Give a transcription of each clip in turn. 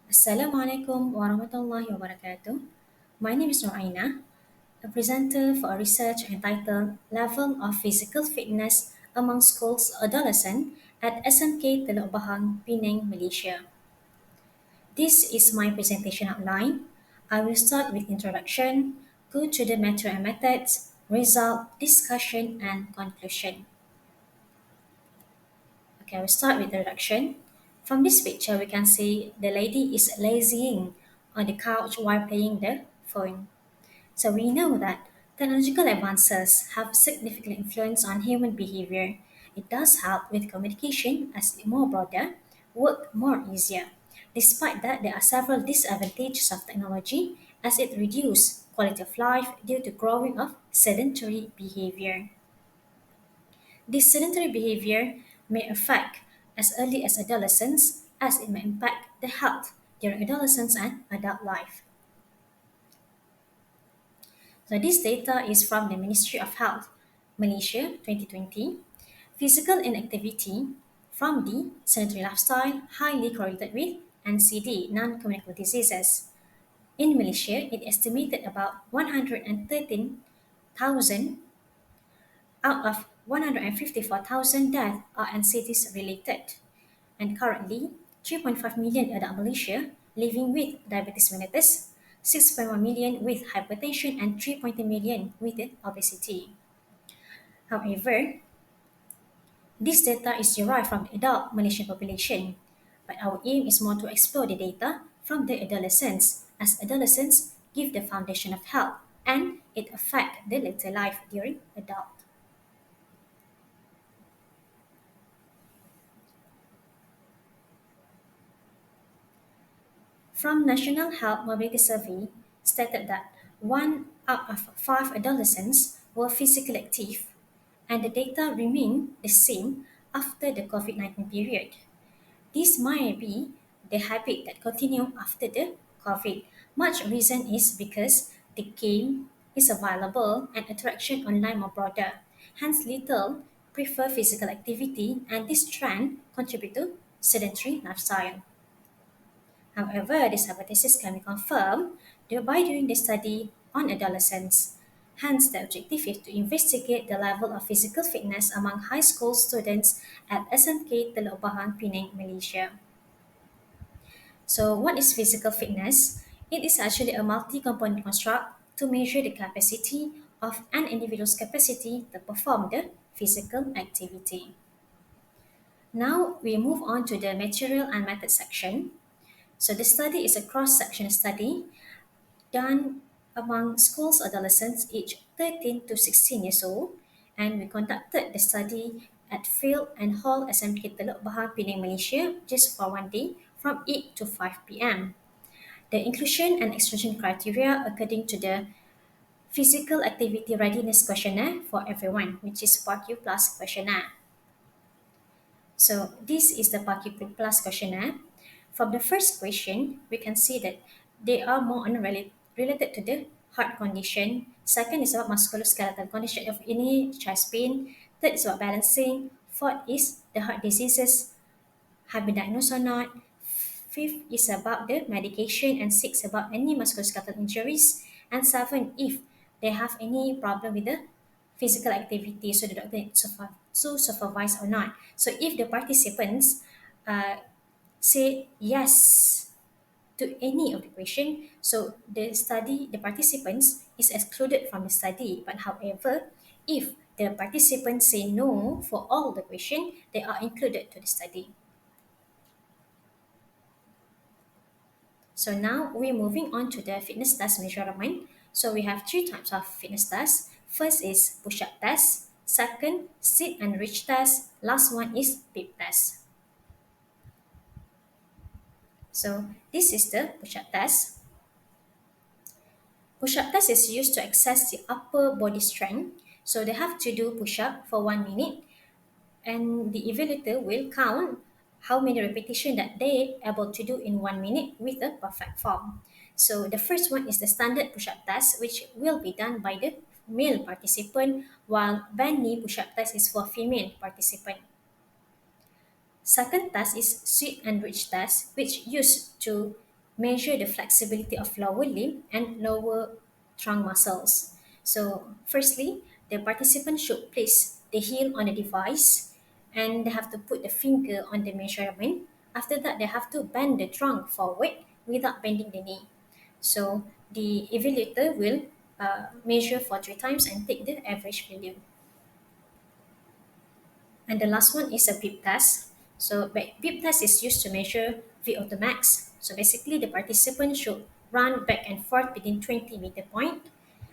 Assalamualaikum warahmatullahi wabarakatuh. My name is Noraina, a presenter for a research entitled Level of Physical Fitness Among Schools Adolescent at SMK Teluk Bahang, Penang, Malaysia. This is my presentation outline. I will start with introduction, go to the method and methods, result, discussion, and conclusion. Okay, I will start with the introduction. From this picture, we can see the lady is lazying on the couch while playing the phone. So we know that technological advances have significant influence on human behavior. It does help with communication as it more broader, work more easier. Despite that, there are several disadvantages of technology as it reduces quality of life due to growing of sedentary behavior. This sedentary behavior may affect as early as adolescence as it may impact the health during adolescence and adult life. So this data is from the Ministry of Health, Malaysia 2020. Physical inactivity from the sedentary lifestyle highly correlated with NCD, non-communicable diseases. In Malaysia, it estimated about 113,000 out of 154,000 deaths are NCDs related. And currently, 3.5 million adult Malaysia living with diabetes mellitus, 6.1 million with hypertension, and 3.2 million with obesity. However, this data is derived from the adult Malaysian population, but our aim is more to explore the data from the adolescents, as adolescents give the foundation of health and it affects the later life during adult. From National Health Mobility Survey stated that one out of five adolescents were physically active, and the data remain the same after the COVID-19 period. This might be the habit that continue after the COVID. Much reason is because the game is available and interaction online more broader. Hence, little prefer physical activity, and this trend contribute to sedentary lifestyle. However, this hypothesis can be confirmed by doing the study on adolescents. Hence, the objective is to investigate the level of physical fitness among high school students at SMK Teluk Bahang, Penang, Malaysia. So, what is physical fitness? It is actually a multi-component construct to measure the capacity of an individual's capacity to perform the physical activity. Now, we move on to the material and method section. So the study is a cross-section study done among schools adolescents aged 13 to 16 years old, and we conducted the study at Field and Hall SMK Teluk Bahang, Penang, Malaysia, just for one day from 8 to 5 p.m. The inclusion and exclusion criteria according to the Physical Activity Readiness Questionnaire for everyone, which is PARQ Plus questionnaire. So this is the PARQ Plus questionnaire. From the first question, we can see that they are more related to the heart condition. Second is about musculoskeletal condition of any chest pain. Third is about balancing. Fourth is the heart diseases have been diagnosed or not. Fifth is about the medication, and sixth about any musculoskeletal injuries. And seven, if they have any problem with the physical activity, so the doctor needs to supervise or not. So if the participants say yes to any of the question, so the participants is excluded from the study. But however, if the participants say no for all the question, they are included to the study. So now we're moving on to the fitness test measurement. So we have three types of fitness tests. First is push-up test. Second, sit and reach test. Last one is pip test. So this is the push-up test. Push-up test is used to assess the upper body strength. So they have to do push-up for 1 minute, and the evaluator will count how many repetitions that they able to do in 1 minute with a perfect form. So the first one is the standard push-up test, which will be done by the male participant, while bend knee push-up test is for female participant. Second task is sweep and reach test, which used to measure the flexibility of lower limb and lower trunk muscles. So, firstly, the participant should place the heel on the device and they have to put the finger on the measurement. After that, they have to bend the trunk forward without bending the knee. So, the evaluator will measure for 3 times and take the average value. And the last one is a beep test. So beep test is used to measure VO2 max. So basically the participant should run back and forth within 20-meter point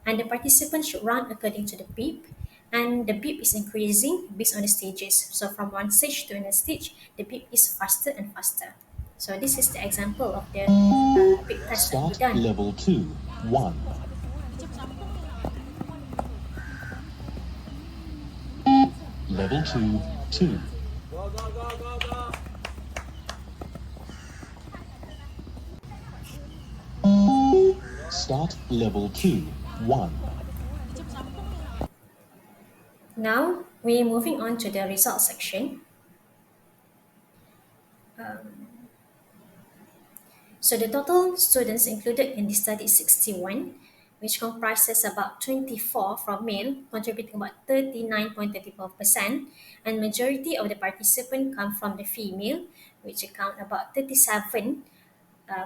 and the participant should run according to the beep and the beep is increasing based on the stages. So from one stage to another stage, the beep is faster and faster. So this is the example of the beep test that we Start done. level 2, 1. Level 2, 2. Start level 2, 1. Now we're moving on to the results section. So the total students included in the study is 61, which comprises about 24 from male, contributing about 39.34%, and majority of the participants come from the female, which account about 37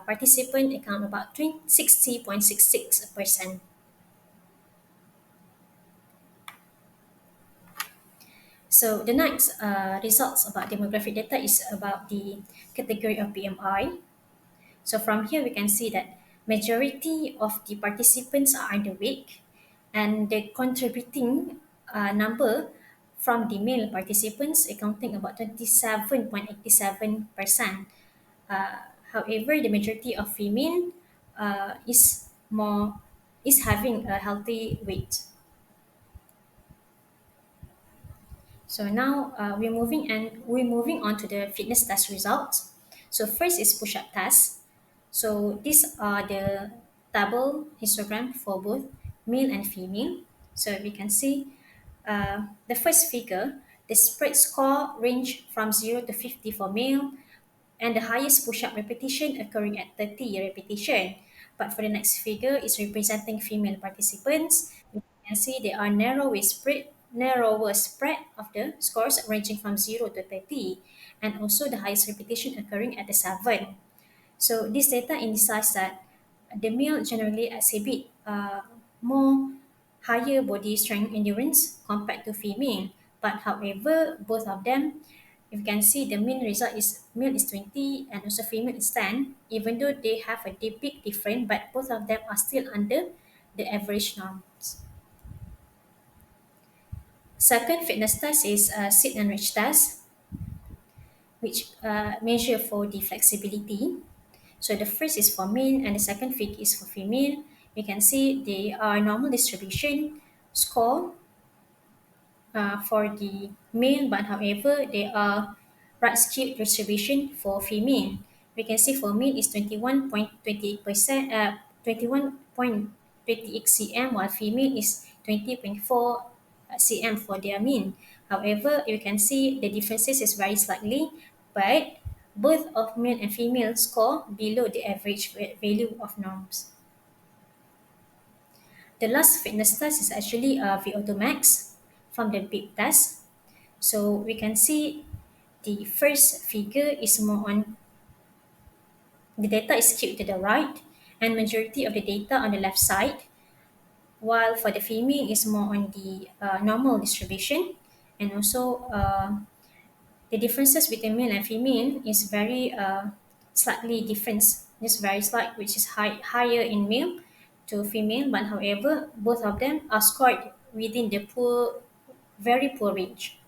participant account about 60.66%. So the next results about demographic data is about the category of BMI. So from here we can see that majority of the participants are underweight and the contributing number from the male participants accounting about 27.87%. However, the majority of female is more is having a healthy weight. So now we're moving on to the fitness test results. So first is push-up test. So these are the table histogram for both male and female. So we can see the first figure, the spread score range from 0 to 50 for male and the highest push-up repetition occurring at 30 repetition. But for the next figure, is representing female participants. You can see they are narrower spread of the scores ranging from 0 to 30, and also the highest repetition occurring at the 7. So this data indicates that the male generally exhibit more higher body strength endurance compared to female. But however, both of them, if you can see the mean result is male is 20 and also female is 10, even though they have a big difference, but both of them are still under the average norms. Second fitness test is sit and reach test, which measure for the flexibility. So the first is for male and the second figure is for female. You can see they are normal distribution score for the male, but however they are right skewed distribution for female. We can see for male is 21.28%, 21.28 cm, while female is 20.4 cm for their mean. However, you can see the differences is very slightly, but both of male and female score below the average value of norms. The last fitness test is actually VO2 max from the big test. So we can see the first figure is more on the data is skewed to the right and majority of the data on the left side, while for the female is more on the normal distribution and also the differences between male and female is very slightly different. It's very slight, which is higher in male to female, but however, both of them are scored within the very poor range.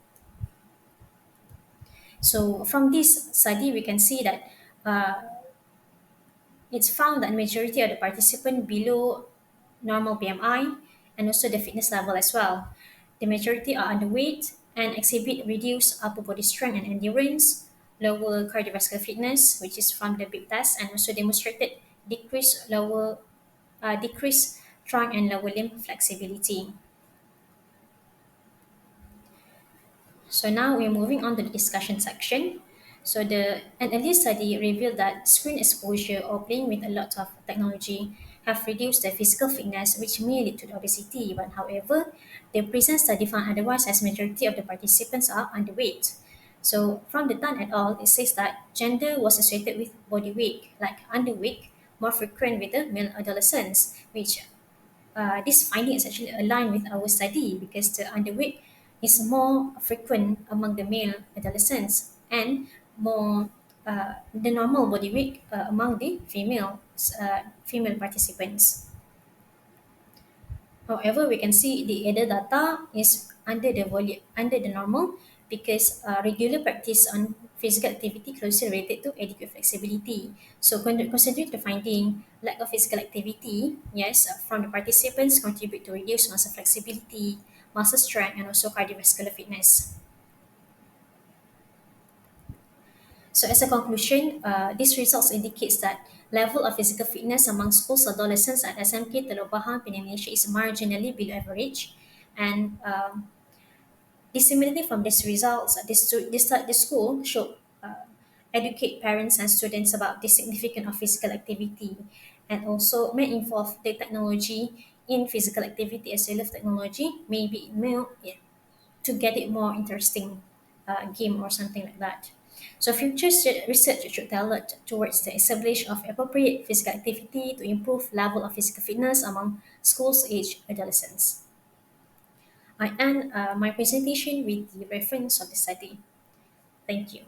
So from this study, we can see that it's found that majority of the participant below normal BMI and also the fitness level as well. The majority are underweight and exhibit reduced upper body strength and endurance, lower cardiovascular fitness, which is from the big test, and also demonstrated decreased trunk and lower limb flexibility. So now we're moving on to the discussion section. So an earlier study revealed that screen exposure or playing with a lot of technology have reduced the physical fitness, which may lead to obesity. But however, the present study found otherwise, as majority of the participants are underweight. So from the Tan et al., it says that gender was associated with body weight, like underweight, more frequent with the male adolescents, which this finding is actually aligned with our study because the underweight is more frequent among the male adolescents and more the normal body weight among the female participants. However, we can see the other data is under the normal because regular practice on physical activity closely related to adequate flexibility. So, considering the finding, lack of physical activity, yes, from the participants contribute to reduced muscle flexibility, muscle strength, and also cardiovascular fitness. So, as a conclusion, these results indicates that level of physical fitness among schools adolescents at SMK Teluk Bahang, Penang, Malaysia is marginally below average, and dissimilarly from these results, the school should educate parents and students about the significance of physical activity, and also may involve the technology in physical activity as well as technology, maybe more, yeah, to get it more interesting game or something like that. So future research should tailor towards the establishment of appropriate physical activity to improve level of physical fitness among schools age adolescents. I end my presentation with the reference of the study. Thank you.